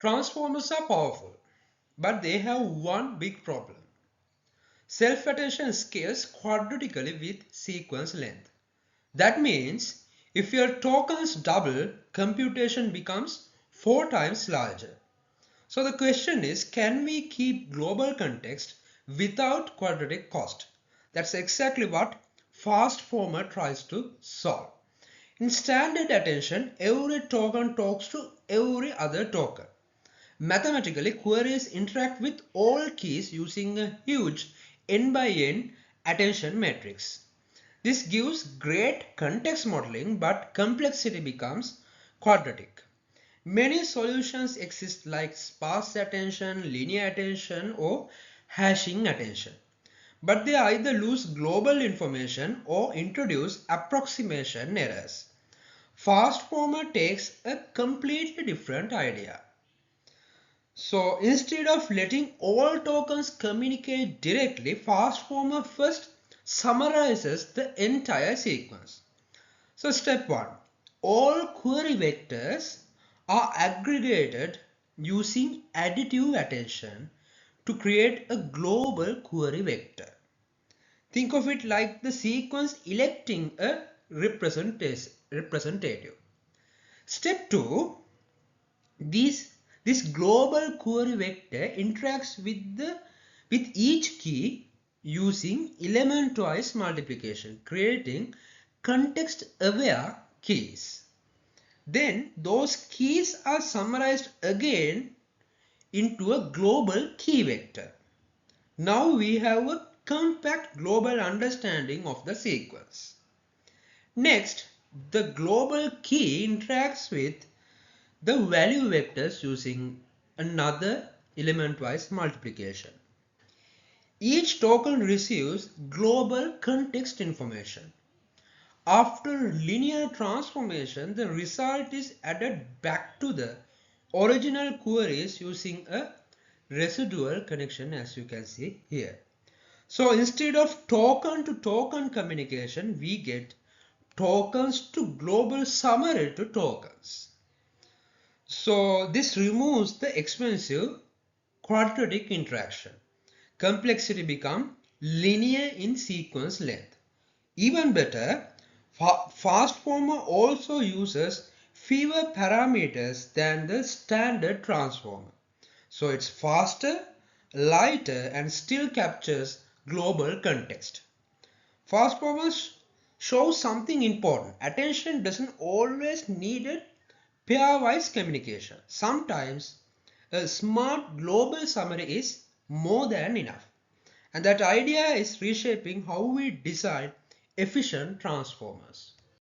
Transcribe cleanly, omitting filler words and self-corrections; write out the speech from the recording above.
Transformers are powerful, but they have one big problem. Self-attention scales quadratically with sequence length. That means if your tokens double, computation becomes 4 times larger. So the question is, can we keep global context without quadratic cost? That's exactly what FastFormer tries to solve. In standard attention, every token talks to every other token. Mathematically, queries interact with all keys using a huge n by n attention matrix. This gives great context modeling, but complexity becomes quadratic. Many solutions exist like sparse attention, linear attention, or hashing attention. But they either lose global information or introduce approximation errors. FastFormer takes a completely different idea. So instead of letting all tokens communicate directly, FastFormer first summarizes the entire sequence. So step 1. All query vectors are aggregated using additive attention to create a global query vector. Think of it like the sequence electing a representative. Step 2. This global query vector interacts with each key using element-wise multiplication, creating context-aware keys. Then those keys are summarized again into a global key vector. Now we have a compact global understanding of the sequence. Next, the global key interacts with the value vectors using another element-wise multiplication. Each token receives global context information. After linear transformation, the result is added back to the original queries using a residual connection, as you can see here. So instead of token to token communication, we get tokens to global summary to tokens. So this removes the expensive quadratic interaction. Complexity becomes linear in sequence length. Even better, FastFormer also uses fewer parameters than the standard transformer. So it's faster, lighter, and still captures global context. FastFormer shows something important. Attention doesn't always need a pairwise communication. Sometimes a smart global summary is more than enough. And that idea is reshaping how we design efficient transformers.